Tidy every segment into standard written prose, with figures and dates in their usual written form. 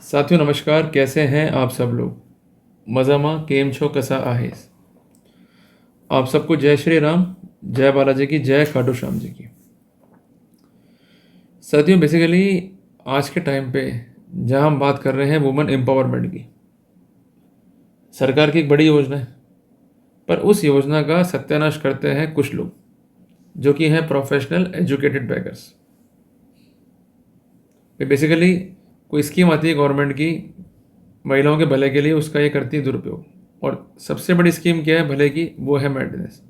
साथियों नमस्कार, कैसे हैं आप सब लोग। मज़ामा केम छो कसा आहेस। आप सबको जय श्री राम, जय बालाजी की, जय खाटू श्याम जी की। साथियों बेसिकली आज के टाइम पे जहां हम बात कर रहे हैं वुमेन एम्पावरमेंट की, सरकार की एक बड़ी योजना है, पर उस योजना का सत्यानाश करते हैं कुछ लोग जो कि हैं प्रोफेशनल एजुकेटेड बैगर्स। बेसिकली कोई स्कीम आती है गवर्नमेंट की महिलाओं के भले के लिए, उसका ये करती है दुरुपयोग। और सबसे बड़ी स्कीम क्या है भले की, वो है मेंटेनेंस।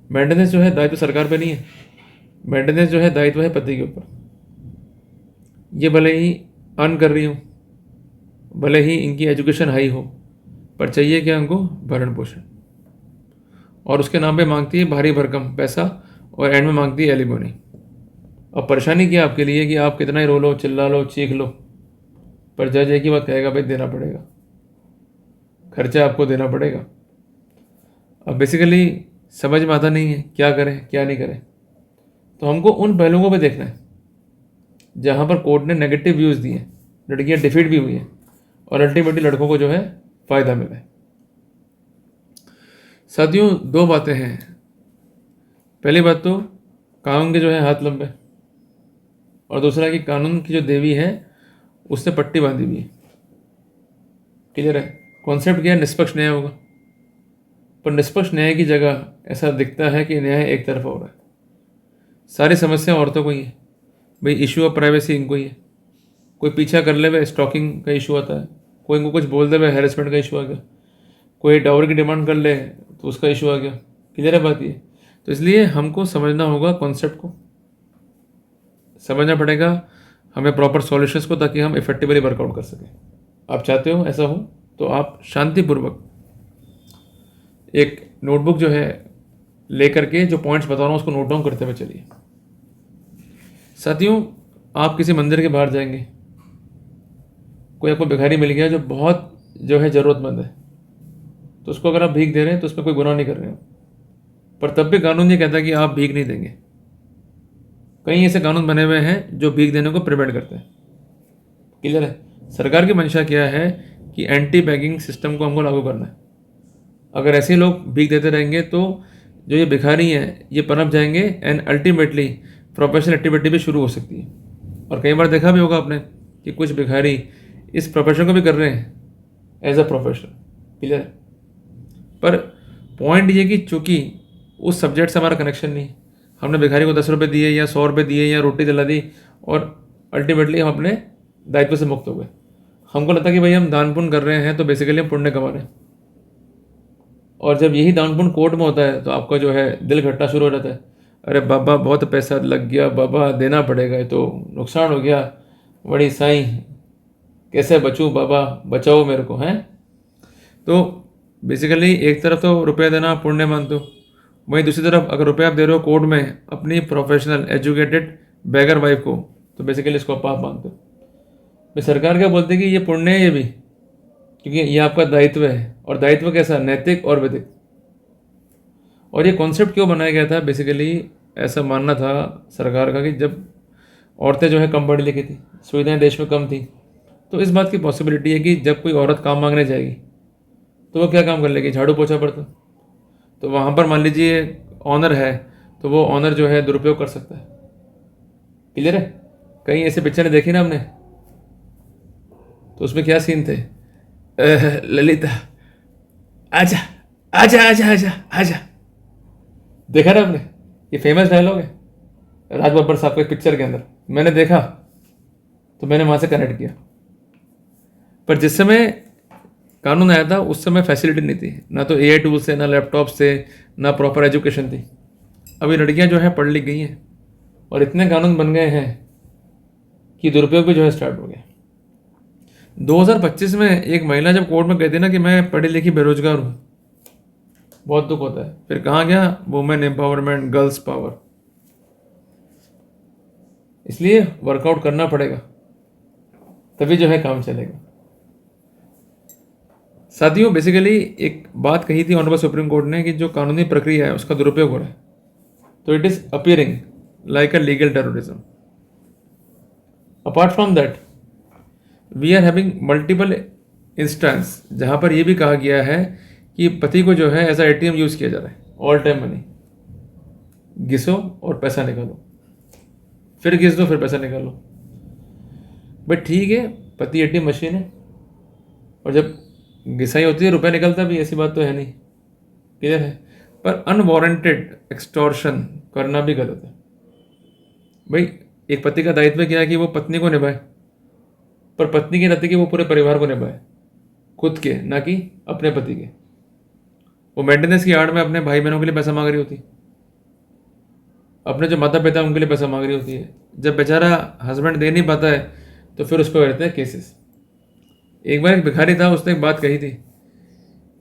मेंटेनेंस जो है दायित्व सरकार पे नहीं है, मेंटेनेंस जो है दायित्व है पति के ऊपर। ये भले ही अर्न कर रही हो, भले ही इनकी एजुकेशन हाई हो, पर चाहिए क्या उनको, भरण पोषण। और उसके नाम पे मांगती है भारी भरकम पैसा, और एंड में मांगती है एलिमोनी। अब परेशानी क्या आपके लिए कि आप कितना ही रो लो, चिल्ला लो, चीख लो, पर जज एक ही बात कहेगा, भाई देना पड़ेगा, खर्चा आपको देना पड़ेगा। अब बेसिकली समझ में आता नहीं है क्या करें क्या नहीं करें, तो हमको उन पहलुओं पे देखना है जहाँ पर कोर्ट ने नेगेटिव व्यूज़ दिए, लड़कियाँ डिफीट भी हुई हैं और अल्टीमेटली लड़कों को जो है फ़ायदा मिला है। साथियों दो बातें हैं। पहली बात तो कानून के जो है हाथ लंबे, और दूसरा कि कानून की जो देवी है उसने पट्टी बांधी हुई है। क्लियर है। कॉन्सेप्ट क्या है, निष्पक्ष न्याय होगा, पर निष्पक्ष न्याय की जगह ऐसा दिखता है कि न्याय एक तरफा हो रहा है। सारी समस्या औरतों को ही है भाई, इशू ऑफ प्राइवेसी इनको ही है। कोई पीछा कर ले, स्टॉकिंग का इशू आता है, कोई इनको कुछ बोल दे, हैरेसमेंट का इशू आ गया, कोई टावर की डिमांड कर ले तो उसका इशू आ गया। क्लियर है बात ये। तो इसलिए हमको समझना होगा, कॉन्सेप्ट को समझना पड़ेगा हमें, प्रॉपर सॉल्यूशंस को, ताकि हम इफेक्टिवली वर्कआउट कर सकें। आप चाहते हो ऐसा हो तो आप शांतिपूर्वक एक नोटबुक जो है लेकर के जो पॉइंट्स बता रहा हूँ उसको नोट डाउन करते हुए चलिए। साथियों आप किसी मंदिर के बाहर जाएंगे, कोई आपको भिखारी मिल गया जो बहुत जो है ज़रूरतमंद है, तो उसको अगर आप भीख दे रहे हैं तो उसमें कोई गुनाह नहीं कर रहे हो, पर तब भी कानून ये कहता है कि आप भीख नहीं देंगे। कई ऐसे कानून बने हुए हैं जो भीख देने को प्रिवेंट करते हैं। क्लियर है। सरकार की मंशा क्या है कि एंटी बैगिंग सिस्टम को हमको लागू करना है। अगर ऐसे लोग भीख देते रहेंगे तो जो ये भिखारी हैं ये पनप जाएंगे, एंड अल्टीमेटली प्रोफेशनल एक्टिविटी भी शुरू हो सकती है। और कई बार देखा भी होगा आपने कि कुछ भिखारी इस प्रोफेशन को भी कर रहे हैं एज अ प्रोफेशन। क्लियर है। पर पॉइंट ये कि चूंकि उस सब्जेक्ट से हमारा कनेक्शन नहीं, हमने भिखारी को 10 रुपये दिए या 100 रुपये दिए या रोटी दिला दी, और अल्टीमेटली हम अपने दायित्व से मुक्त हो गए। हमको लगता है कि भाई हम दान पुण्य कर रहे हैं तो बेसिकली हम पुण्य कमा रहे हैं। और जब यही दान पुण्य कोर्ट में होता है तो आपका जो है दिल घटना शुरू हो जाता है। अरे बाबा बहुत पैसा लग गया, बाबा देना पड़ेगा, ये तो नुकसान हो गया, बड़ी साईं कैसे बचूं, बाबा बचाओ मेरे को। हैं तो बेसिकली एक तरफ तो रुपया देना आप पुण्य मानते हो, वहीं दूसरी तरफ अगर रुपया आप दे रहे हो कोर्ट में अपनी प्रोफेशनल एजुकेटेड बैगर वाइफ को, तो बेसिकली इसको पाप मानते हो। भाई सरकार क्या बोलती है कि ये पुण्य है ये भी, क्योंकि ये आपका दायित्व है, और दायित्व कैसा, नैतिक और वैदिक। और ये कॉन्सेप्ट क्यों बनाया गया था, बेसिकली ऐसा मानना था सरकार का कि जब औरतें जो है कम पढ़ी लिखी थी, सुविधाएं देश में कम थी, तो इस बात की पॉसिबिलिटी है कि जब कोई औरत काम मांगने जाएगी तो वो क्या काम कर लेगी, झाड़ू पोछा पड़ता। तो वहाँ पर मान लीजिए ऑनर है, तो वो ऑनर जो है दुरुपयोग कर सकता है। क्लियर है। कहीं ऐसे पिक्चर देखी ना हमने, तो उसमें क्या सीन थे, ललिता आजा आजा आजा आजा आजा, देखा ना आपने, ये फेमस डायलॉग है राज बब्बर साहब के पिक्चर के अंदर। मैंने देखा तो मैंने वहाँ से कनेक्ट किया। पर जिस समय कानून आया था उस समय फैसिलिटी नहीं थी, ना तो एआई टूल्स थे, ना लैपटॉप थे, ना प्रॉपर एजुकेशन थी। अभी लड़कियां जो है पढ़ लिख गई हैं और इतने कानून बन गए हैं कि दुरुपयोग भी जो है स्टार्ट हो गया। 2025 में एक महिला जब कोर्ट में कहती ना कि मैं पढ़ी लिखी बेरोजगार हूँ, बहुत दुख होता है। फिर कहाँ गया वुमेन एम्पावरमेंट, गर्ल्स पावर। इसलिए वर्कआउट करना पड़ेगा, तभी जो है काम चलेगा। साथियों बेसिकली एक बात कही थी ऑनरेबल सुप्रीम कोर्ट ने कि जो कानूनी प्रक्रिया है उसका दुरुपयोग हो रहा है, तो it is appearing like a legal terrorism. Apart from that we are having multiple instance जहाँ पर यह भी कहा गया है कि पति को जो है एज ATM यूज़ किया जा रहा है, ऑल टाइम मनी, घिसो और पैसा निकालो, फिर घिस दो फिर पैसा निकालो। बट ठीक है, पति ATM मशीन है, और जब घिसाई होती है रुपया निकलता भी, ऐसी बात तो है नहीं, क्लियर है। पर अनवारंटेड एक्सटॉर्शन करना भी गलत है। भाई एक पति का दायित्व क्या है कि वो पत्नी को निभाए, पर पत्नी की रहती है कि वो पूरे परिवार को निभाए, खुद के, ना कि अपने पति के। वो मेंटेनेंस की आड़ में अपने भाई बहनों के लिए पैसा मांग रही होती, अपने जो माता पिता उनके लिए पैसा मांग रही होती है। जब बेचारा हस्बैंड दे नहीं पाता है तो फिर उस पर रहते हैं केसेस। एक बार एक भिखारी था, उसने एक बात कही थी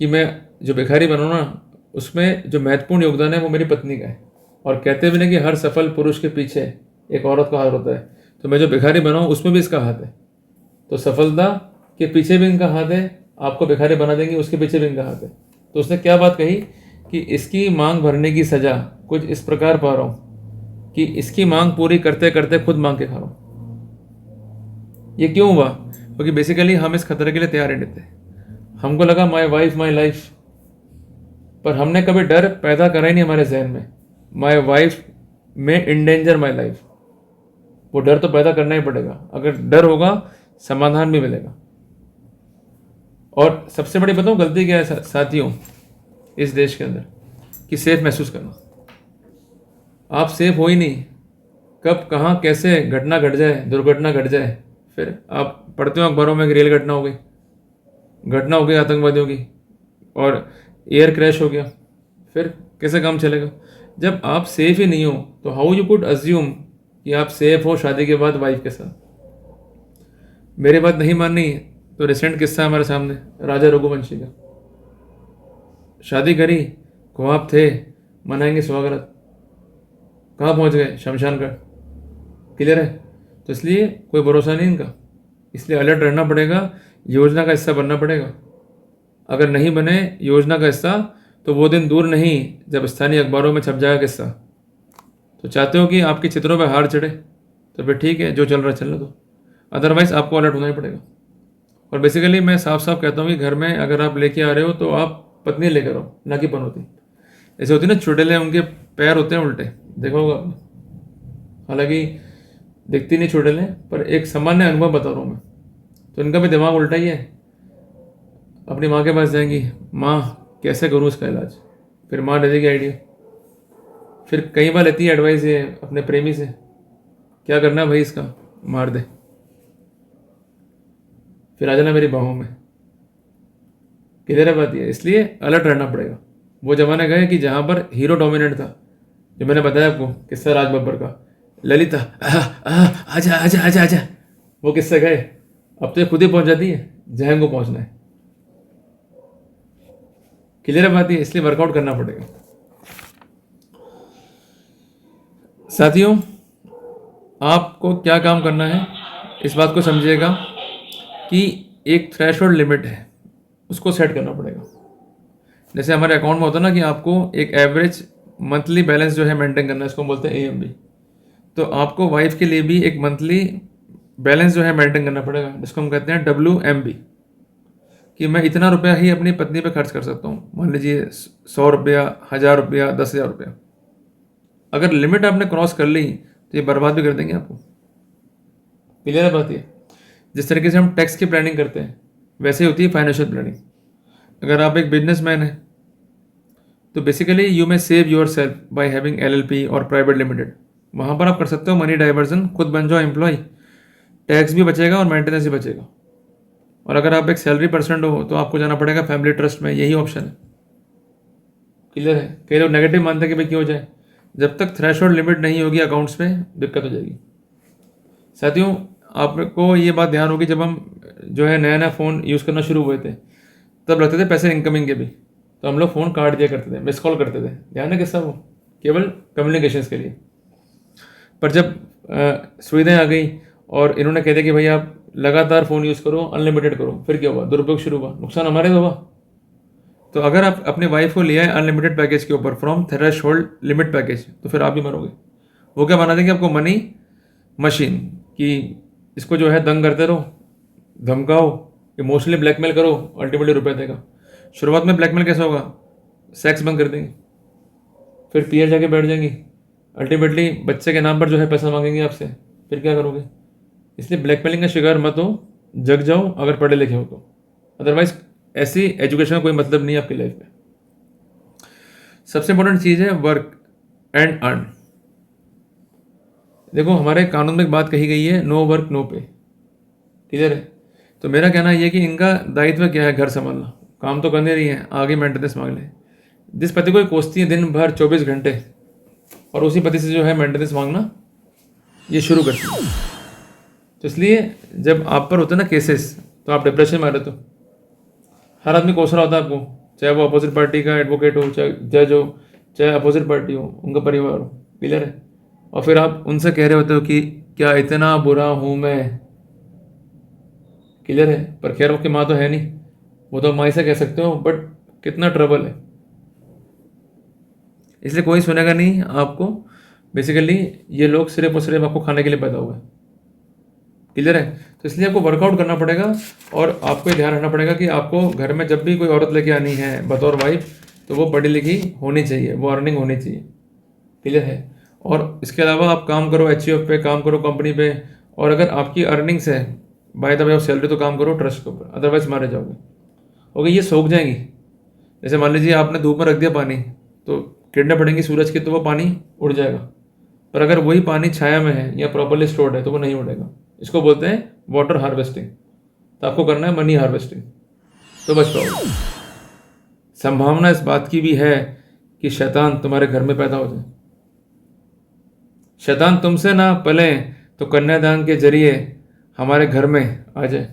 कि मैं जो भिखारी बनूँ ना, उसमें जो महत्वपूर्ण योगदान है वो मेरी पत्नी का है। और कहते भी ना कि हर सफल पुरुष के पीछे एक औरत का हाथ होता है, तो मैं जो भिखारी बनाऊँ उसमें भी इसका हाथ है। तो सफलता के पीछे भी इनका हाथ है, आपको भिखारी बना देंगे उसके पीछे भी इनका हाथ है। तो उसने क्या बात कही कि इसकी मांग भरने की सज़ा कुछ इस प्रकार पा रहा हूँ कि इसकी मांग पूरी करते करते खुद मांग के खा रहा हूँ। ये क्यों हुआ? क्योंकि बेसिकली हम इस खतरे के लिए तैयार नहीं थे। हमको लगा माई वाइफ माई लाइफ, पर हमने कभी डर पैदा करा ही नहीं हमारे जहन में, माई वाइफ में इंडेंजर माई लाइफ। वो डर तो पैदा करना ही पड़ेगा, अगर डर होगा समाधान भी मिलेगा। और सबसे बड़ी बताऊँ गलती क्या है साथियों इस देश के अंदर, कि सेफ महसूस करना। आप सेफ हो ही नहीं, कब कहाँ कैसे घटना घट जाए, दुर्घटना घट जाए। फिर आप पढ़ते हो अखबारों में कि रेल घटना हो गई आतंकवादियों की, और एयर क्रैश हो गया, फिर कैसे काम चलेगा? जब आप सेफ ही नहीं हो तो हाउ यू कुड अज्यूम कि आप सेफ हो शादी के बाद वाइफ के साथ। मेरी बात नहीं माननी तो रिसेंट किस्सा हमारे सामने, राजा रघुवंशी का। शादी करी, ख्वाब थे मनाएंगे स्वागत, कहाँ पहुँच गए? शमशान घाट। क्लियर है? तो इसलिए कोई भरोसा नहीं इनका, इसलिए अलर्ट रहना पड़ेगा, योजना का हिस्सा बनना पड़ेगा। अगर नहीं बने योजना का हिस्सा तो वो दिन दूर नहीं जब स्थानीय अखबारों में छप जाएगा किस्सा। तो चाहते हो कि आपके चित्रों पर हार चढ़े तो फिर ठीक है, जो चल रहा है चलने दो, अदरवाइज आपको अलर्ट होना ही पड़ेगा। और बेसिकली मैं साफ साफ कहता हूँ कि घर में अगर आप लेके आ रहे हो तो आप पत्नी लेकर आओ, ना कि पनौती। ऐसे होती है ना चुड़ैलें, उनके पैर होते हैं उल्टे, देखा होगा आपने। हालांकि दिखती नहीं चुड़ैलें, पर एक सामान्य अनुभव बता रहा हूँ मैं। तो इनका भी दिमाग उल्टा ही है। अपनी माँ के पास जाएंगी, माँ कैसे करूँ इसका इलाज, फिर माँ दे देगी आइडिया। फिर कई बार लेती है एडवाइस ये अपने प्रेमी से, क्या करना है भाई, इसका मार दे, फिर आ जाना मेरी बाहों में। किधर है बात? ये इसलिए अलर्ट रहना पड़ेगा। वो जमाने गए कि जहाँ पर हीरो डोमिनेंट था, जो मैंने बताया आपको किस्सा राज बब्बर का, ललिता आजा आजा आजा आजा, वो किस्से गए। अब तो ये खुद ही पहुंच जाती है जहाँ इनको पहुंचना है। क्लियर बात है? इसलिए वर्कआउट करना पड़ेगा साथियों। आपको क्या काम करना है, इस बात को समझिएगा कि एक थ्रेशोल्ड लिमिट है, उसको सेट करना पड़ेगा। जैसे हमारे अकाउंट में होता है ना कि आपको एक एवरेज मंथली बैलेंस जो है मेंटेन करना है, इसको बोलते हैं AMB। तो आपको वाइफ के लिए भी एक मंथली बैलेंस जो है मेंटेन करना पड़ेगा, जिसको हम कहते हैं WMB, कि मैं इतना रुपया ही अपनी पत्नी पे खर्च कर सकता हूँ। मान लीजिए 100 रुपया, 1000 रुपया, 10,000 रुपया। अगर लिमिट आपने क्रॉस कर ली तो ये बर्बाद भी कर देंगे आपको। क्लियर बात है? जिस तरीके से हम टैक्स की प्लानिंग करते हैं वैसे ही होती है फाइनेंशियल प्लानिंग। अगर आप एक बिजनेसमैन हैं तो basically you may save your self by having LLP और प्राइवेट लिमिटेड। वहाँ पर आप कर सकते हो मनी डाइवर्जन, खुद बन जाओ एम्प्लॉय, टैक्स भी बचेगा और मेंटेनेंस भी बचेगा। और अगर आप एक सैलरी पर्सन हो तो आपको जाना पड़ेगा फैमिली ट्रस्ट में, यही ऑप्शन है। क्लियर है? कई लोग नेगेटिव मानते हैं कि भाई क्यों जाए, जब तक थ्रेशोल्ड लिमिट नहीं होगी अकाउंट्स में दिक्कत हो जाएगी। साथियों आपको ये बात ध्यान होगी, जब हम जो है नया नया फ़ोन यूज़ करना शुरू हुए थे तब लगते थे पैसे इनकमिंग के भी, तो हम लोग फ़ोन काट दिया करते थे, मिस कॉल करते थे। ध्यान है किस्सा वो, केवल कम्युनिकेशंस के लिए। पर जब सुविधाएं आ गई और इन्होंने कह दिया कि भाई आप लगातार फ़ोन यूज़ करो, अनलिमिटेड करो, फिर क्या हुआ? दुरुपयोग शुरू हुआ, नुकसान हमारे तो हुआ। तो अगर आप अपने वाइफ को ले आए अनलिमिटेड पैकेज के ऊपर फ्रॉम थ्रेशोल्ड लिमिट पैकेज, तो फिर आप भी मरोगे। वो क्या बना देंगे आपको? मनी मशीन, कि इसको जो है दंग करते रहो, धमकाओ, इमोशनली ब्लैकमेल करो, अल्टीमेटली रुपए देगा। शुरुआत में ब्लैकमेल कैसा होगा, सेक्स बंद कर देंगे, फिर पीयर जाके बैठ जाएंगी, अल्टीमेटली बच्चे के नाम पर जो है पैसा मांगेंगे आपसे, फिर क्या करोगे। इसलिए ब्लैकमेलिंग का शिकार मत हो, जग जाओ अगर पढ़े लिखे हो तो, अदरवाइज ऐसी एजुकेशन का कोई मतलब नहीं है आपकी लाइफ में। सबसे इंपॉर्टेंट चीज़ है वर्क एंड अर्न। देखो हमारे कानून में एक बात कही गई है, नो वर्क नो पे, क्लियर है। तो मेरा कहना ये है कि इनका दायित्व क्या है, घर संभालना, काम तो करने रही है, आगे मेंटेनेंस मांग ले। जिस पति को कोसती है दिन भर 24 घंटे, और उसी पति से जो है मेंटेनेंस मांगना ये शुरू करती है। तो इसलिए जब आप पर होते हैं ना केसेस, तो आप डिप्रेशन में आ रहते हो। हर आदमी कोस रहा होता है आपको, चाहे वो अपोजिट पार्टी का एडवोकेट हो, चाहे जज हो, चाहे अपोजिट पार्टी हो, उनका परिवार हो, क्लियर है। और फिर आप उनसे कह रहे होते हो कि क्या इतना बुरा हूँ मैं, क्लियर है। पर खैर आपकी माँ तो है नहीं, वो तो माँ से कह सकते हो, बट कितना ट्रबल है। इसलिए कोई सुनेगा नहीं आपको। बेसिकली ये लोग सिर्फ और सिर्फ आपको खाने के लिए पैदा हुए, क्लियर है। तो इसलिए आपको वर्कआउट करना पड़ेगा, और आपको ये ध्यान रखना पड़ेगा कि आपको घर में जब भी कोई औरत लेके आनी है बतौर वाइफ, तो वो पढ़ी लिखी होनी चाहिए, वो अर्निंग होनी चाहिए, क्लियर है। और इसके अलावा आप काम करो HUF पे, काम करो कंपनी पे, और अगर आपकी अर्निंग्स है by the way of salary तो काम करो ट्रस्ट के ऊपर, अदरवाइज मारे जाओगे। ओके, ये सूख जाएंगी। जैसे मान लीजिए आपने धूप में रख दिया पानी, तो किरणें पड़ेंगी सूरज की, तो वो पानी उड़ जाएगा। पर अगर वही पानी छाया में है या प्रॉपरली स्टोर्ड है तो वो नहीं उड़ेगा। इसको बोलते हैं वाटर हार्वेस्टिंग। तो आपको करना है मनी हार्वेस्टिंग, तो बच पाओगे। संभावना इस बात की भी है कि शैतान तुम्हारे घर में पैदा हो जाए। शैतान तुमसे ना पले तो कन्यादान के जरिए हमारे घर में आ जाए,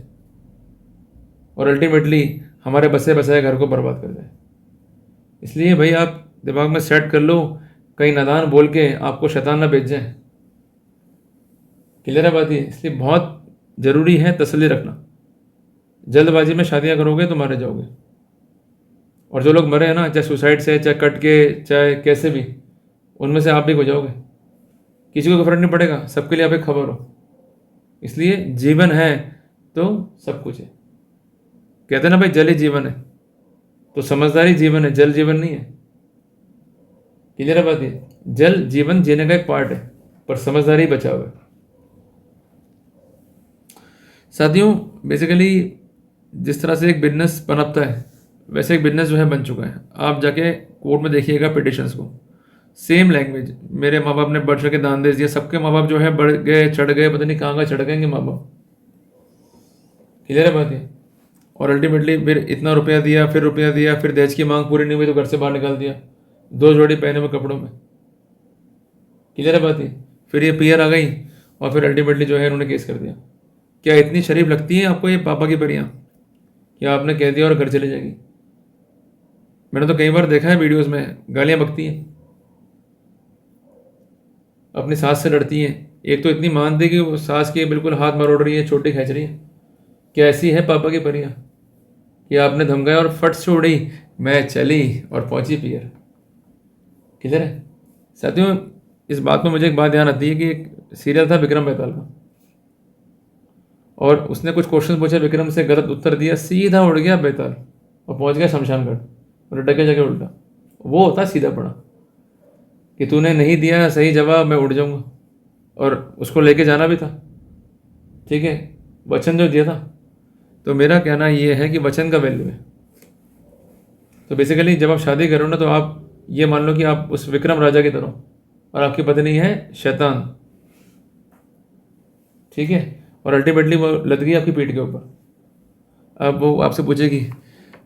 और अल्टीमेटली हमारे बसे बसाए घर को बर्बाद कर जाए। इसलिए भाई आप दिमाग में सेट कर लो, कहीं नादान बोल के आपको शैतान ना भेज जाए, क्लियर है बात ये। इसलिए बहुत ज़रूरी है तसल्ली रखना। जल्दबाजी में शादियां करोगे तो मारे जाओगे। और जो लोग मरे हैं ना, चाहे सुसाइड से, चाहे कट के, चाहे कैसे भी, उनमें से आप भी हो जाओगे। किसी को फर्क नहीं पड़ेगा, सबके लिए आप एक खबर हो। इसलिए जीवन है तो सब कुछ है। कहते हैं ना भाई, जल ही जीवन है, तो समझदारी जीवन है, जल जीवन नहीं है, क्लियर है बात ये। जल जीवन जीने का एक पार्ट है, पर समझदारी बचाव है। साथियों, बेसिकली जिस तरह से एक बिजनेस पनपता है, वैसे एक बिजनेस जो है बन चुका है। आप जाके कोर्ट में देखिएगा पिटिशंस को, सेम लैंग्वेज, मेरे माँ बाप ने बढ़ चढ़ के दान दे दिया। सबके माँ बाप जो है बढ़ गए, चढ़ गए, पता नहीं कहाँ चढ़ गएंगे माँ बाप, क्लियर है बात ये। और अल्टीमेटली फिर इतना रुपया दिया, फिर रुपया दिया, फिर दहेज की मांग पूरी नहीं हुई तो घर से बाहर निकाल दिया, 2 जोड़ी पहने हुए कपड़ों में, क्लियर है बात ये। फिर ये पीयर आ गई, और फिर अल्टीमेटली जो है इन्होंने केस कर दिया। क्या इतनी शरीफ लगती है आपको ये पापा की परियां, क्या आपने कह दिया और घर चले जाएगी। मैंने तो कई बार देखा है वीडियोस में, गालियां बकती हैं, अपनी सास से लड़ती हैं। एक तो इतनी मानती कि वो सास के बिल्कुल हाथ मरोड़ रही है, चोटी खींच रही है। क्या ऐसी है पापा की परियां कि आपने धमकाया और फट से उड़ी, मैं चली और पहुंची पियर, किधर है। साथियों, इस बात में मुझे एक बात ध्यान आती है कि एक सीरियल था विक्रम बेताल का, और उसने कुछ क्वेश्चन पूछे विक्रम से, गलत उत्तर दिया, सीधा उड़ गया बेताल और पहुंच गया शमशान घाट, और डके जगह उल्टा। वो होता सीधा पड़ा कि तूने नहीं दिया सही जवाब, मैं उड़ जाऊंगा। और उसको लेके जाना भी था, ठीक है, वचन जो दिया था। तो मेरा कहना ये है कि वचन का वैल्यू है। तो बेसिकली जब आप शादी करो ना, तो आप ये मान लो कि आप उस विक्रम राजा की तरह, और आपकी पत्नी है शैतान, ठीक है। और अल्टीमेटली वो लद गई आपकी पीठ के ऊपर। अब वो आपसे पूछेगी,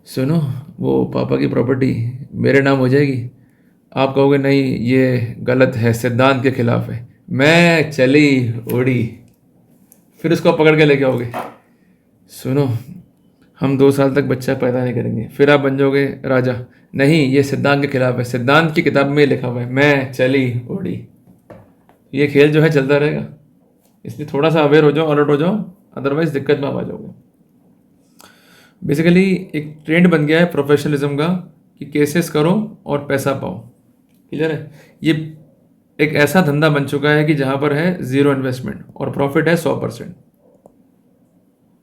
सुनो वो पापा की प्रॉपर्टी मेरे नाम हो जाएगी। आप कहोगे नहीं, ये गलत है, सिद्धांत के खिलाफ है, मैं चली उड़ी। फिर उसको पकड़ के लेके आओगे, सुनो हम 2 साल तक बच्चा पैदा नहीं करेंगे, फिर आप बन जाओगे राजा। नहीं, ये सिद्धांत के खिलाफ है, सिद्धांत की किताब में लिखा हुआ है, मैं चली उड़ी। ये खेल जो है चलता रहेगा। इसलिए थोड़ा सा अवेयर हो जाओ, अलर्ट हो जाओ, अदरवाइज दिक्कत में आप आ जाओगे। बेसिकली एक ट्रेंड बन गया है प्रोफेशनलिज्म का कि केसेस करो और पैसा पाओ, क्लियर है। ये एक ऐसा धंधा बन चुका है कि जहाँ पर है 0 इन्वेस्टमेंट और प्रॉफिट है 100%।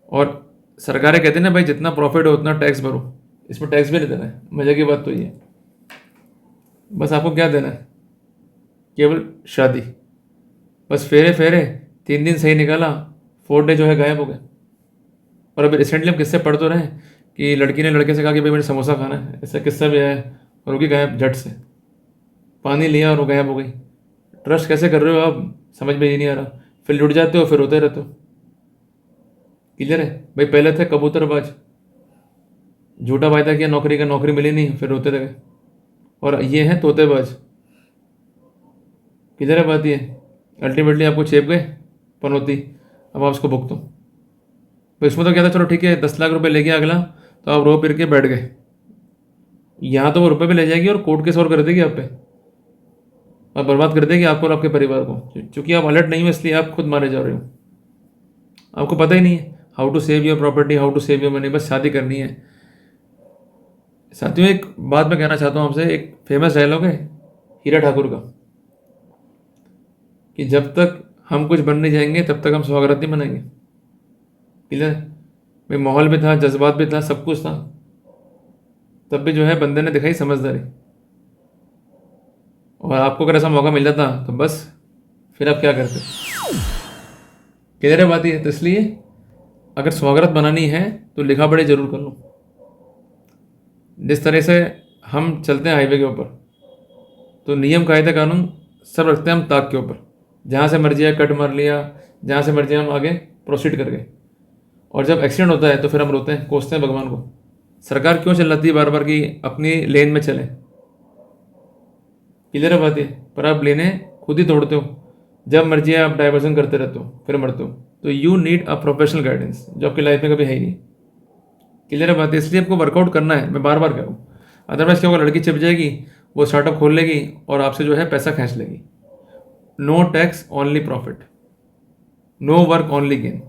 और सरकारें कहती हैं ना भाई, जितना प्रॉफिट हो उतना टैक्स भरो, इसमें टैक्स भी नहीं देना है। मजे की बात तो ये है, बस आपको क्या देना है, केवल शादी। बस फेरे फेरे, 3 दिन सही निकाला, 4th डे जो है गायब हो गए। और अभी रिसेंटली हम किस्से पढ़ तो रहे हैं कि लड़की ने लड़के से कहा कि भाई मुझे समोसा खाना है, ऐसा किस्सा भी आया है, और वो भी गायब झट से। पानी लिया और वो गायब हो गई। ट्रस्ट कैसे कर रहे हो आप, समझ में ये नहीं आ रहा। फिर लुट जाते हो, फिर रोते रहते हो। क्लियर है भाई, पहले थे कबूतरबाज, झूठा वायदा किया नौकरी का, नौकरी मिली नहीं, फिर रोते रहे। और ये है तोतेबाज। किधर है बात ये, अल्टीमेटली आपको चेप गए पनौती, अब आप उसको भुगतो। तो इसमें तो क्या था, चलो ठीक है 10 लाख रुपए ले गया अगला, तो आप रो फिर के बैठ गए। यहाँ तो वो रुपए भी ले जाएगी और कोर्ट केस और कर देगी आप पे, और बर्बाद कर देगी आपको और आपके परिवार को। क्योंकि आप अलर्ट नहीं हो, इसलिए आप खुद मारे जा रहे हो। आपको पता ही नहीं है how to save your property, how to save your money, बस शादी करनी है। साथियों, एक बात मैं कहना चाहता हूँ आपसे, एक फेमस डायलॉग है हीरा ठाकुर का, कि जब तक हम कुछ बन नहीं जाएंगे तब तक हम स्वागत नहीं मनाएंगे। क्लियर भाई, माहौल भी था, जज्बात भी था, सब कुछ था, तब भी जो है बंदे ने दिखाई समझदारी। और आपको अगर ऐसा मौका मिल जाता तो बस फिर आप क्या करते। क्लियर है बात ये, तो इसलिए अगर स्वागत बनानी है तो लिखा पढ़ी जरूर कर लो। जिस तरह से हम चलते हैं हाईवे के ऊपर, तो नियम कायदे कानून सब रखते हैं हम ताक के ऊपर। जहाँ से मर्जी है कट मार लिया, जहाँ से मर्जी हम आगे प्रोसीड कर गए। और जब एक्सीडेंट होता है तो फिर हम रोते हैं, कोसते हैं भगवान को, सरकार क्यों चिल्लाती है बार बार कि अपनी लेन में चले। क्लियर है बात है, पर आप लेने खुद ही तोड़ते हो, जब मर्जी है आप डाइवर्जन करते रहते हो, फिर मरते हो। तो you need a professional guidance, जो आपकी लाइफ में कभी है ही नहीं। क्लियर है बात है, इसलिए आपको वर्कआउट करना है, मैं बार बार कह रहा हूँ। अदरवाइज क्या होगा, लड़की चिप जाएगी, वो स्टार्टअप खोल लेगी और आपसे जो है पैसा खींच लेगी। No tax only profit, no work only gain.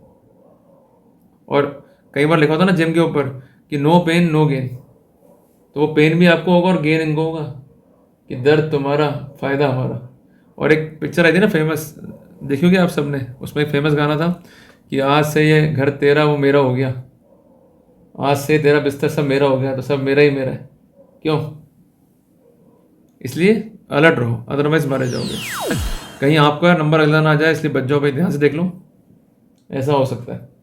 और कई बार लिखा होता है ना जिम के ऊपर कि नो पेन नो गेन, तो वो पेन भी आपको होगा और गेन इनको होगा, कि दर्द तुम्हारा फायदा हमारा। और एक पिक्चर आई थी ना फेमस, देखियोगे आप सबने, उसमें एक फेमस गाना था कि आज से ये घर तेरा वो मेरा हो गया, आज से तेरा बिस्तर सब मेरा हो गया, तो सब मेरा ही मेरा है। क्यों, इसलिए अलर्ट रहो, अदरवाइज मारे जाओगे। कहीं आपका नंबर अगला ना आ जाए, इसलिए बच जाओ भाई, ध्यान से देख लो, ऐसा हो सकता है।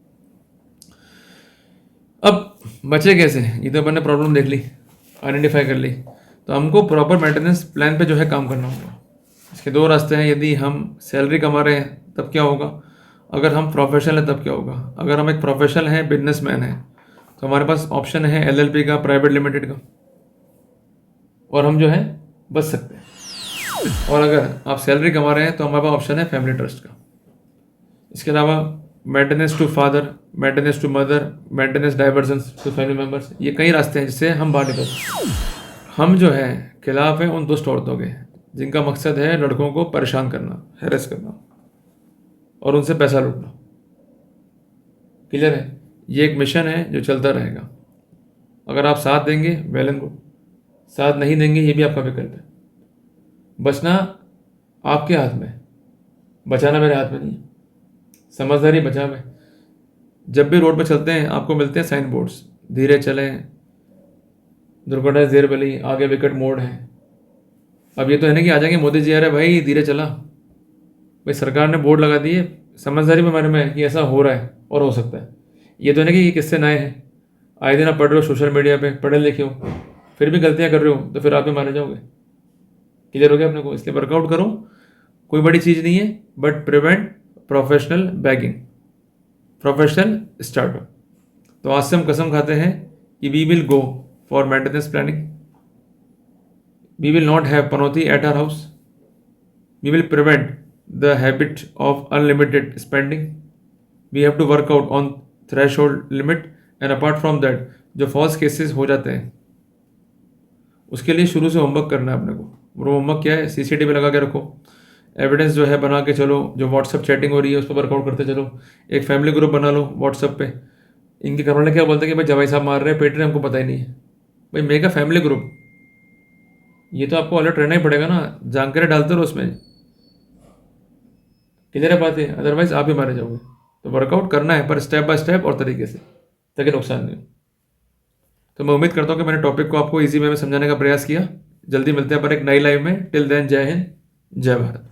अब बचे कैसे, ये तो अपन ने प्रॉब्लम देख ली, आइडेंटिफाई कर ली, तो हमको प्रॉपर मेंटेनेंस प्लान पे जो है काम करना होगा। इसके 2 रास्ते हैं, यदि हम सैलरी कमा रहे हैं तब क्या होगा, अगर हम प्रोफेशनल हैं तब क्या होगा। अगर हम एक प्रोफेशनल हैं, बिजनेसमैन हैं, तो हमारे पास ऑप्शन है LLP का, प्राइवेट लिमिटेड का, और हम जो है बच सकते हैं। और अगर आप सैलरी कमा रहे हैं तो हमारे पास ऑप्शन है फैमिली ट्रस्ट का। इसके अलावा maintenance to father, maintenance to mother, maintenance divergence to family members, ये कई रास्ते हैं जिससे हम बाहर निकल सकते हैं। हम जो है खिलाफ हैं उन दुष्ट औरतों के जिनका मकसद है लड़कों को परेशान करना, हैरेस करना और उनसे पैसा लूटना। क्लियर है, ये एक मिशन है जो चलता रहेगा। अगर आप साथ देंगे वेल एंड गुड, साथ नहीं देंगे ये भी आपका विकल्प है। बचना आपके हाथ में, बचाना मेरे हाथ में नहीं है। समझदारी बचाव है। जब भी रोड पर चलते हैं आपको मिलते हैं साइन बोर्ड्स, धीरे चलें, दुर्घटना देर बली, आगे विकट मोड़ है। अब ये तो है ना कि आ जाएंगे मोदी जी, अरे भाई धीरे चला, भाई सरकार ने बोर्ड लगा दिए, समझदारी में हमारे में कि ऐसा हो रहा है और हो सकता है। ये तो है ना कि ये किससे नए हैं, आए दिन आप पढ़ रहे हो सोशल मीडिया पे, पढ़े लिखे हो, फिर भी गलतियां कर रहे हो, तो फिर आप भी मारे जाओगे। क्लियर हो गया अपने को, इसलिए वर्कआउट करो, कोई बड़ी चीज़ नहीं है, but prevent professional begging, professional startup. तो आज से हम कसम खाते हैं कि we will go for maintenance planning, we will not have पनौती at our house, we will prevent the habit of unlimited spending, we have to work out on threshold limit, and apart from that जो false cases हो जाते हैं उसके लिए शुरू से homework करना है अपने को। वो होमवर्क क्या है, CCTV लगा के रखो, एविडेंस जो है बना के चलो, जो व्हाट्सअप चैटिंग हो रही है उस पर वर्कआउट करते चलो, एक फैमिली ग्रुप बना लो व्हाट्सअप पे। इनके घर वाले क्या बोलते हैं कि भाई जवाई साहब मार रहे हैं, पेट रहे, हमको पता ही नहीं है। भाई मेगा फैमिली ग्रुप, ये तो आपको अलर्ट रहना ही पड़ेगा ना, जानकारी डालते रहो उसमें। क्लियर है बात है, अदरवाइज आप ही मारे जाओगे। तो वर्कआउट करना है, पर स्टेप बाय स्टेप और तरीके से। ताकि नुकसान नहीं हो। तो मैं उम्मीद करता हूँ कि मैंने टॉपिक को आपको इजी वे में समझाने का प्रयास किया। जल्दी मिलते हैं पर एक नई लाइव में। टिल देन, जय हिंद, जय भारत।